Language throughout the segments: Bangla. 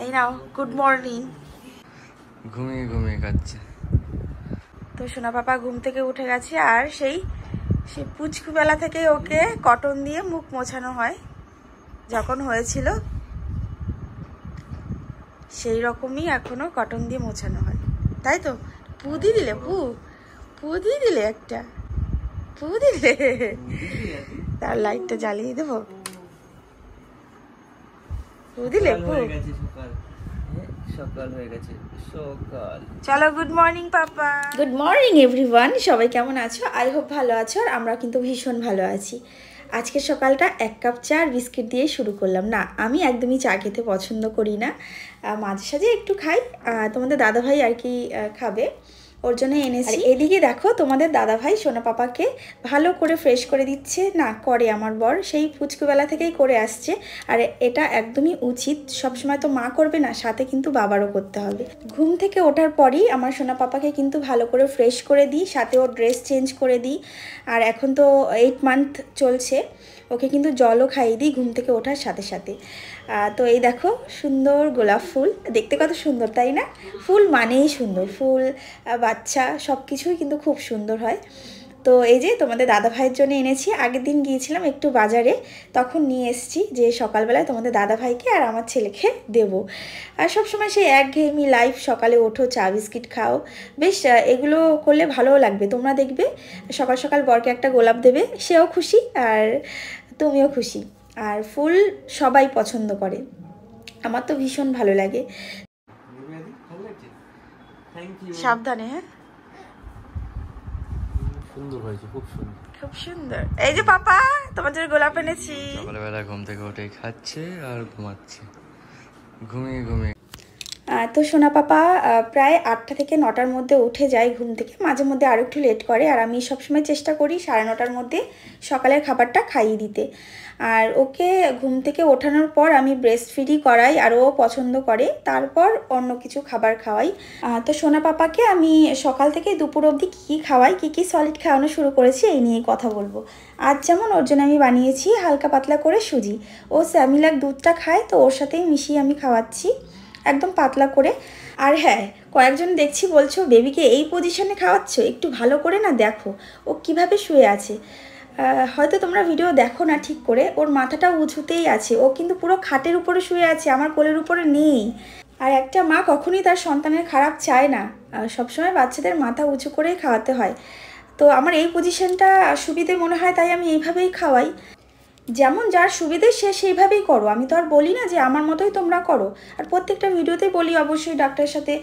এই নাও গুড মর্নিং। ঘুমিয়ে ঘুমিয়ে খাচ্ছে। তো সোনা পাপা ঘুম থেকে উঠে গেছে, আর সেই পুচকুবেলা থেকে ওকে কটন দিয়ে মুখ মোছানো হয়, যখন হয়েছিল সেই রকমই এখনো কটন দিয়ে মোছানো হয়, তাই তো? পু দিয়ে দিলে, পু দিয়ে দিলে, একটা পু দিলে। তার লাইটটা জ্বালিয়ে দেবো, পু দিলে, পু। সকাল হয়ে গেছে, সকাল। চলো, গুড মর্নিং পাপা। গুড মর্নিং এভরিওয়ান, সবাই কেমন আছো? আই হোপ ভালো আছো, আর আমরা কিন্তু ভীষণ ভালো আছি। আজকের সকালটা 1 কাপ চা আর বিস্কিট দিয়ে শুরু করলাম। না, আমি একদমই চা খেতে পছন্দ করি না, মাঝে সাঝে একটু খাই। তোমাদের দাদাভাই আর কি খাবে, ওর জন্য এনেছি। এদিকে দেখো, তোমাদের দাদাভাই সোনা পাপাকে ভালো করে ফ্রেশ করে দিচ্ছে। না করে আমার বর, সেই পুচকুবেলা থেকেই করে আসছে, আর এটা একদমই উচিত। সবসময় তো মা করবে না, সাথে কিন্তু বাবারও করতে হবে। ঘুম থেকে ওঠার পরই আমার সোনা পাপাকে কিন্তু ভালো করে ফ্রেশ করে দিই, সাথে ওর ড্রেস চেঞ্জ করে দিই। আর এখন তো 8 মান্থ চলছে, ওকে কিন্তু জলও খাইয়ে দিই ঘুম থেকে ওঠার সাথে সাথে। তো এই দেখো সুন্দর গোলাপ ফুল, দেখতে কত সুন্দর তাই না? ফুল মানেই সুন্দর, ফুল বাচ্চা সব কিছুই কিন্তু খুব সুন্দর হয়। তো এই যে তোমাদের দাদা ভাইয়ের জন্য এনেছি। আগের দিন গিয়েছিলাম একটু বাজারে, তখন নিয়ে এসেছি যে সকালবেলায় তোমাদের দাদা ভাইকে আর আমার ছেলেকে দেবো। আর সবসময় সেই একঘেয়েমি লাইফ, সকালে ওঠো চা বিস্কিট খাও, বেশ এগুলো করলে ভালোও লাগবে। তোমরা দেখবে সকাল সকাল বরকে একটা গোলাপ দেবে, সেও খুশি আর তুমিও খুশি। আর ফুল সবাই পছন্দ করে, আমার তো ভীষণ ভালো লাগে। সাবধানে, হ্যাঁ? সুন্দর হয়েছে, খুব সুন্দর, খুব সুন্দর। এই যে পাপা, তোমার জন্য গোলাপ এনেছি। সকালবেলা ঘুম থেকে উঠে খাচ্ছে আর ঘুমাচ্ছে, ঘুমিয়ে ঘুমিয়ে। তো সোনা পাপা প্রায় 8টা থেকে 9টার মধ্যে উঠে যায় ঘুম থেকে, মাঝে মধ্যে আরও একটু লেট করে। আর আমি সবসময় চেষ্টা করি 9:30টার মধ্যে সকালের খাবারটা খাইয়ে দিতে। আর ওকে ঘুম থেকে ওঠানোর পর আমি ব্রেস্ট ফিডই করাই, আর ও পছন্দ করে। তারপর অন্য কিছু খাবার খাওয়াই। তো সোনা পাপাকে আমি সকাল থেকে দুপুর অবধি কী খাওয়াই, কী সলিড খাওয়ানো শুরু করেছি, এই নিয়ে কথা বলবো। আজ যেমন ওর জন্য আমি বানিয়েছি হালকা পাতলা করে সুজি। ও স্যামিলাক দুধটা খায়, তো ওর সাথেই মিশিয়ে আমি খাওয়াচ্ছি একদম পাতলা করে। আর হ্যাঁ, কয়েকজন দেখছি বলছো বেবিকে এই পজিশনে খাওয়াচ্ছ, একটু ভালো করে না দেখো ও কিভাবে শুয়ে আছে। হয়তো তোমরা ভিডিও দেখো না ঠিক করে, ওর মাথাটা উঁচুতেই আছে, ও কিন্তু পুরো খাটের উপরে শুয়ে আছে, আমার কোলের উপরে নেই। আর একটা মা কখনোই তার সন্তানের খারাপ চায় না, সবসময় বাচ্চাদের মাথা উঁচু করেই খাওয়াতে হয়। তো আমার এই পজিশনটা সুবিধে মনে হয়, তাই আমি এইভাবেই খাওয়াই। যেমন যার সুবিধে সে সেইভাবেই করো, আমি তো আর বলি না যে আমার মতোই তোমরা করো। আর প্রত্যেকটা ভিডিওতেই বলি অবশ্যই ডাক্তারের সাথে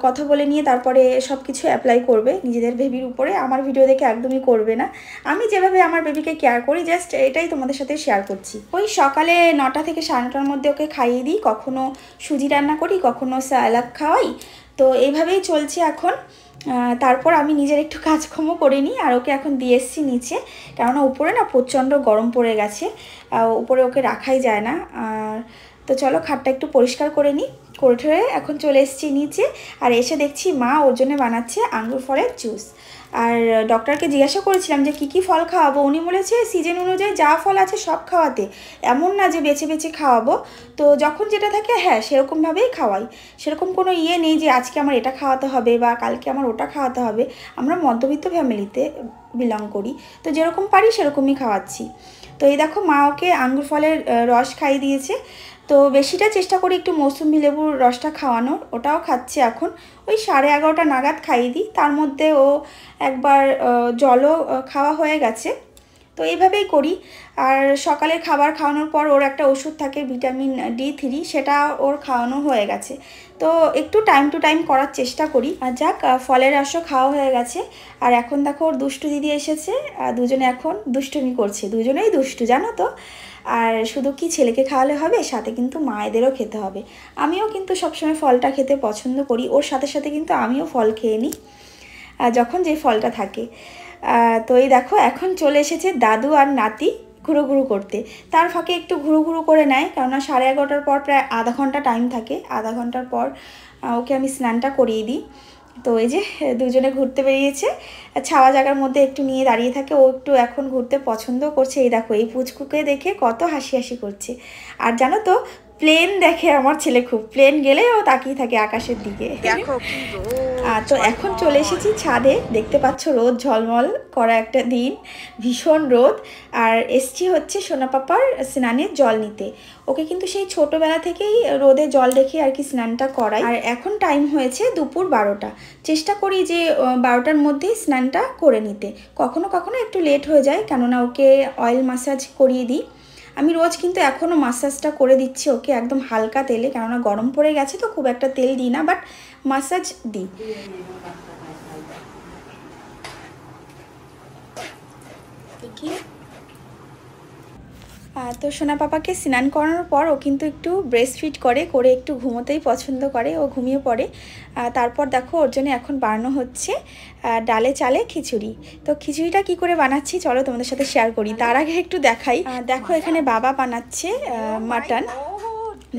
কথা বলে নিয়ে তারপরে সব কিছু অ্যাপ্লাই করবে নিজেদের বেবির উপরে। আমার ভিডিও দেখে একদমই করবে না। আমি যেভাবে আমার বেবিকে কেয়ার করি জাস্ট এটাই তোমাদের সাথে শেয়ার করছি। ওই সকালে 9টা থেকে 9:30টার মধ্যে ওকে খাইয়ে দিই, কখনো সুজি রান্না করি, কখনো স্যালাড খাওয়াই। তো এইভাবেই চলছে এখন। তারপর আমি নিজের একটু কাজকর্ম করে নিই, আর ওকে এখন দিয়ে এসছি নিচে, কেননা উপরে না প্রচণ্ড গরম পড়ে গেছে, উপরে ওকে রাখাই যায় না। তো চলো খাটটা একটু পরিষ্কার করে নিই, করে ঠয়ে এখন চলে এসেছি নিচে। আর এসে দেখছি মা ওর জন্য বানাচ্ছে আঙ্গুর ফলের জুস। আর ডক্টরকে জিজ্ঞাসা করেছিলাম যে কী ফল খাওয়াবো, উনি বলেছে সিজন অনুযায়ী যা ফল আছে সব খাওয়াতে, এমন না যে বেছে বেছে খাওয়াবো। তো যখন যেটা থাকে হ্যাঁ সেরকমভাবেই খাওয়াই, সেরকম কোনো ইয়ে নেই যে আজকে আমার এটা খাওয়াতে হবে বা কালকে আমার ওটা খাওয়াতে হবে। আমরা মধ্যবিত্ত ফ্যামিলিতে বিলং করি, তো যেরকম পারি সেরকমই খাওয়াচ্ছি। তো এই দেখো মা ওকে আঙ্গুর ফলের রস খাইয়ে দিয়েছে। তো বেশিটা চেষ্টা করি একটু মৌসুমি লেবুর রসটা খাওয়ানোর, ওটাও খাচ্ছে এখন। ওই 11:30টা নাগাদ খাইয়ে দিই, তার মধ্যে ও একবার জলও খাওয়া হয়ে গেছে। তো এইভাবেই করি। আর সকালের খাবার খাওয়ানোর পর ওর একটা ওষুধ থাকে ভিটামিন D3, সেটা ওর খাওয়ানো হয়ে গেছে। তো একটু টাইম টু টাইম করার চেষ্টা করি। আর যাক, ফলের রসও খাওয়া হয়ে গেছে। আর এখন দেখো ওর দুষ্টু দিদি এসেছে, দুজনে এখন দুষ্টুমি করছে, দুজনেই দুষ্টু জানো তো। আর শুধু কি ছেলেকে খাওয়ালে হবে, সাথে কিন্তু মায়েদেরও খেতে হবে। আমিও কিন্তু সবসময় ফলটা খেতে পছন্দ করি, ওর সাথে সাথে কিন্তু আমিও ফল খেয়ে নিই যখন যে ফলটা থাকে। তো এই দেখো এখন চলে এসেছে দাদু আর নাতি ঘুরো ঘুরো করতে। তার ফাঁকে একটু ঘুরো ঘুরো করে নেয়, কেননা 11:30টার পর প্রায় আধা ঘন্টা টাইম থাকে। আধা ঘন্টার পর ওকে আমি স্নানটা করিয়ে দিই। তো এই যে দুজনে ঘুরতে বেরিয়েছে, ছাওয়া জায়গার মধ্যে একটু নিয়ে দাঁড়িয়ে থাকে। ও একটু এখন ঘুরতে পছন্দ করছে। এই দেখো এই পুচকুকে দেখে কত হাসি হাসি করছে। আর জানো তো প্লেন দেখে আমার ছেলে, খুব প্লেন গেলে ও তাকিয়ে থাকে আকাশের দিকে। দেখো কি তো এখন চলে এসেছি ছাদে, দেখতে পাচ্ছ রোদ ঝলমল করা একটা দিন, ভীষণ রোদ। আর এসছি হচ্ছে সোনা পাপার স্নানের জল নিতে। ওকে কিন্তু সেই ছোটোবেলা থেকেই রোদে জল রেখে আর কি স্নানটা করাই। আর এখন টাইম হয়েছে দুপুর 12টা। চেষ্টা করি যে 12টার মধ্যেই স্নানটা করে নিতে। কখনো কখনো একটু লেট হয়ে যায়, কেননা ওকে অয়েল ম্যাসাজ করিয়ে দিই। আমি রোজ কিন্তু এখনও মাসাজটা করে দিচ্ছি ওকে একদম হালকা তেলে, কেননা গরম পড়ে গেছে তো খুব একটা তেল দিই না, বাট মাসাজ দিই। তো সোনা পাপাকে স্নান করানোর পর ও কিন্তু একটু ব্রেস্ট ফিড করে একটু ঘুমোতেই পছন্দ করে, ও ঘুমিয়ে পড়ে। তারপর দেখো ওর জন্য এখন বানানো হচ্ছে ডালে চালে খিচুড়ি। তো খিচুড়িটা কি করে বানাচ্ছি চলো তোমাদের সাথে শেয়ার করি। তার আগে একটু দেখাই। দেখো এখানে বাবা বানাচ্ছে মাটন।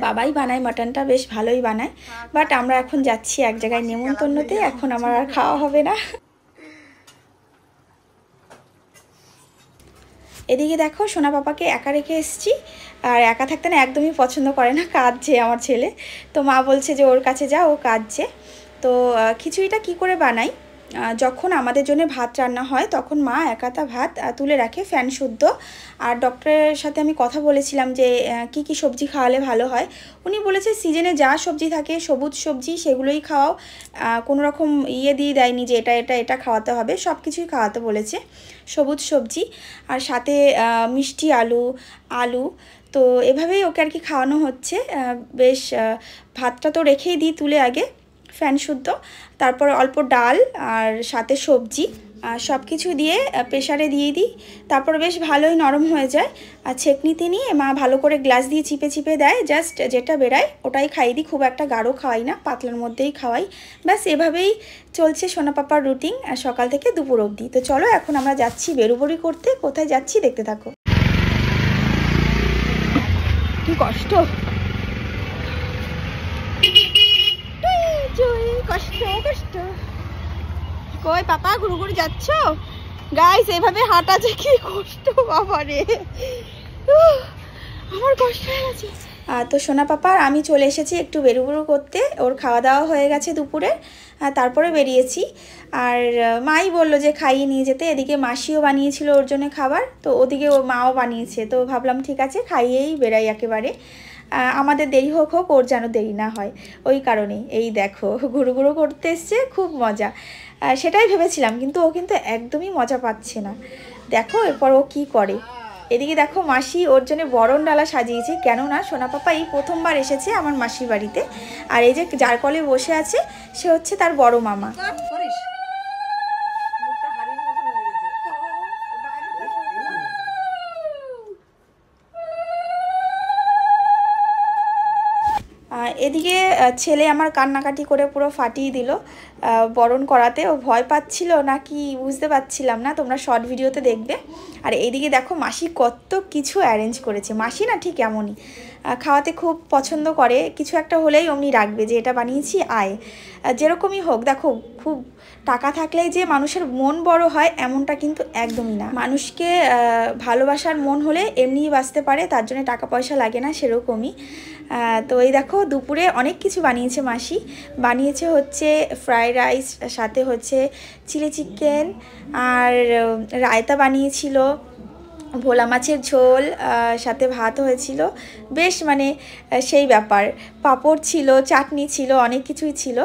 বাবাই বানায় মাটনটা, বেশ ভালোই বানায়। বাট আমরা এখন যাচ্ছি এক জায়গায় নেমন্তন্নতে, এখন আমার আর খাওয়া হবে না। এদিকে দেখো সোনা পাপাকে একা রেখে এসেছি। আর একা থাকতে না একদমই পছন্দ করে না, কাঁদছে আমার ছেলে। তো মা বলছে যে ওর কাছে যা, ও কাঁদছে। তো খিচুড়িটা কি করে বানাই, যখন আমাদের জন্য ভাত রান্না হয় তখন মা একাতা ভাত তুলে রাখে ফ্যান শুদ্ধ। আর ডক্টরের সাথে আমি কথা বলেছিলাম যে কি কি সবজি খাওয়ালে ভালো হয়। উনি বলেছে সিজনে যা সবজি থাকে সবুজ সবজি সেগুলোই খাওয়াও, কোনো রকম দিয়ে দেয়নি যে এটা এটা এটা খাওয়াতে হবে, সব কিছুই খাওয়াতে বলেছে সবুজ সবজি। আর সাথে মিষ্টি আলু। তো এভাবেই ওকে আর কি খাওয়ানো হচ্ছে। বেশ ভাতটা তো রেখেই দিই তুলে আগে ফ্যান শুদ্ধ, তারপর অল্প ডাল আর সাথে সবজি সব কিছু দিয়ে প্রেসারে দিয়ে দিই। তারপর বেশ ভালোই নরম হয়ে যায়। আর ছেঁকনিতে নিয়ে মা ভালো করে গ্লাস দিয়ে চিপে চিপে দেয়, জাস্ট যেটা বেরায় ওটাই খাইয়ে দিই। খুব একটা গাঢ় খাওয়াই না, পাতলার মধ্যেই খাওয়াই। ব্যাস এভাবেই চলছে সোনা পাপার রুটিন সকাল থেকে দুপুর অবধি। তো চলো এখন আমরা যাচ্ছি বেরুবড়ি করতে। কোথায় যাচ্ছি দেখতে থাকো। কি কষ্ট, কষ্ট। কই পাপা ঘুরু যাচ্ছ? গাইস এভাবে হাঁটা যে কি কষ্ট, বাবা রে আমার কষ্ট হয়ে গেছে। তো সোনা পাপার আমি চলে এসেছি একটু বেরুবুরু করতে। ওর খাওয়া দাওয়া হয়ে গেছে দুপুরে, তারপরে বেরিয়েছি। আর মাই বললো যে খাইয়ে নিয়ে যেতে। এদিকে মাসিও বানিয়েছিল ওর জন্য খাবার, তো ওদিকে ও মাও বানিয়েছে। তো ভাবলাম ঠিক আছে খাইয়েই বেরাই একেবারে। আমাদের দেরি হোক ওর যেন দেরি না হয়, ওই কারণে। এই দেখো ঘুরু করতে এসছে, খুব মজা। সেটাই ভেবেছিলাম, কিন্তু ও কিন্তু একদমই মজা পাচ্ছে না। দেখো এরপর ও কি করে। এদিকে দেখো মাসি ওর জন্য বরণ ডালা সাজিয়েছে, কেননা সোনা পাপা এই প্রথমবার এসেছে আমার মাসির বাড়িতে। আর এই যে যার কোলে বসে আছে সে হচ্ছে তার বড় মামা। এদিকে ছেলে আমার কান্নাকাটি করে পুরো ফাটিয়ে দিল বরণ করাতে। ও ভয় পাচ্ছিল না কি বুঝতে পারছিলাম না, তোমরা শর্ট ভিডিওতে দেখবে। আর এইদিকে দেখো মাসি কত কিছু অ্যারেঞ্জ করেছে। মাসি না ঠিক এমনই, খাওয়াতে খুব পছন্দ করে, কিছু একটা হলেই অমনি রাখবে যে এটা বানিয়েছি আয়, যেরকমই হোক। দেখো খুব টাকা থাকলেই যে মানুষের মন বড় হয় এমনটা কিন্তু একদমই না। মানুষকে ভালোবাসার মন হলে এমনিই বাঁচতে পারে, তার জন্য টাকা পয়সা লাগে না, সেরকমই। তো এই দেখো দুপুরে অনেক কিছু বানিয়েছে মাসি। বানিয়েছে হচ্ছে ফ্রাইড রাইস, সাথে হচ্ছে চিলি চিকেন, আর রায়তা বানিয়েছিল, ভোলা মাছের ঝোল, সাথে ভাত হয়েছিল। বেশ মানে সেই ব্যাপার। পাঁপড় ছিল, চাটনি ছিল, অনেক কিছুই ছিল।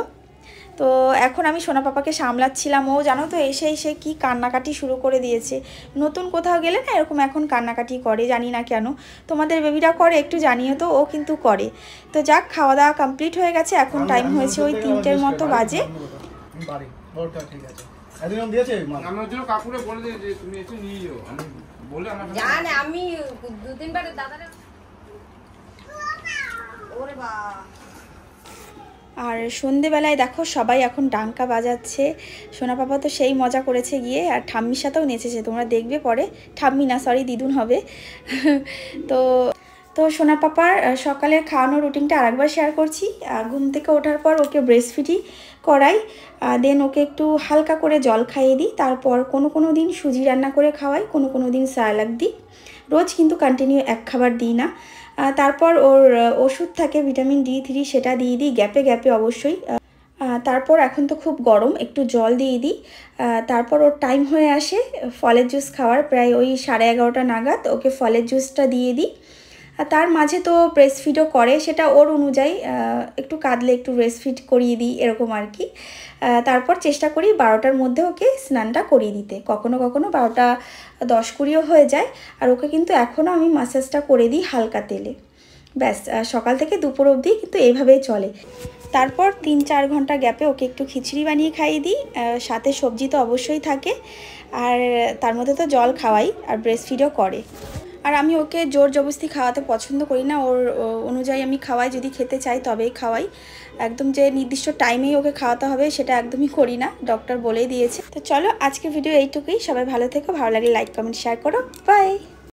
তো এখন আমি সোনা পাপাকে সামলাচ্ছিলাম। ও জানো তো এসে কি কান্নাকাটি শুরু করে দিয়েছে। নতুন কোথাও গেলে না এরকম এখন কান্নাকাটি করে, জানি না কেন। তোমাদের বেবিরা করে একটু জানিও তো, ও কিন্তু করে। তো যাক খাওয়া দাওয়া কমপ্লিট হয়ে গেছে, এখন টাইম হয়েছে ওই 3টের মতো বাজে। আমি 2-3 বার দাদারে আর সন্ধেবেলায় দেখো সবাই এখন ডাঙ্কা বাজাচ্ছে। সোনা পাপা তো সেই মজা করেছে গিয়ে, আর ঠাম্মির সাথেও নেচেছে, তোমরা দেখবে পরে। ঠাম্মি না সরি দিদুন হবে। তো সোনা পাপার সকালের খাওয়ানোর রুটিনটা আরেকবার শেয়ার করছি। ঘুম থেকে ওঠার পর ওকে ব্রেস্ট ফিডই করাই। দেন ওকে একটু হালকা করে জল খাইয়ে দিই। তারপর কোনো দিন সুজি রান্না করে খাওয়াই, কোনো দিন সালাদ দিই। রোজ কিন্তু কন্টিনিউ এক খাবার দিই না। তারপর ওর ওষুধ থাকে ভিটামিন D3, সেটা দিয়ে দিই গ্যাপে গ্যাপে অবশ্যই। তারপর এখন তো খুব গরম, একটু জল দিয়ে দিই। তারপর ওর টাইম হয়ে আসে ফলের জুস খাওয়ার, প্রায় ওই 11:30 নাগাদ ওকে ফলের জুসটা দিয়ে দিই। আর তার মাঝে তো ব্রেস্ট ফিডও করে, সেটা ওর অনুযায়ী, একটু কাঁদলে একটু ব্রেস্ট ফিড করিয়ে দিই এরকম আর কি। তারপর চেষ্টা করি 12টার মধ্যে ওকে স্নানটা করিয়ে দিতে। কখনো 12:10-20 হয়ে যায়। আর ওকে কিন্তু এখনও আমি ম্যাসাজটা করে দিই হালকা তেলে। ব্যাস, সকাল থেকে দুপুর অবধি কিন্তু এইভাবেই চলে। তারপর 3-4 ঘন্টা গ্যাপে ওকে একটু খিচুড়ি বানিয়ে খাইয়ে দিই, সাথে সবজি তো অবশ্যই থাকে। আর তার মধ্যে তো জল খাওয়াই, আর ব্রেস্ট ফিডও করে। আর আমি ওকে জোর জবরদস্তি খাওয়াতে পছন্দ করি না, ওর অনুযায়ী আমি খাওয়াই, যদি খেতে চাই তবেই খাওয়াই। একদম যে নির্দিষ্ট টাইমেই ওকে খাওয়াতে হবে সেটা একদমই করি না, ডক্টর বলেই দিয়েছে। তো চলো, আজকের ভিডিও এইটুকুই। সবাই ভালো থেকো, ভালো লাগলে লাইক কমেন্ট শেয়ার করো। বাই।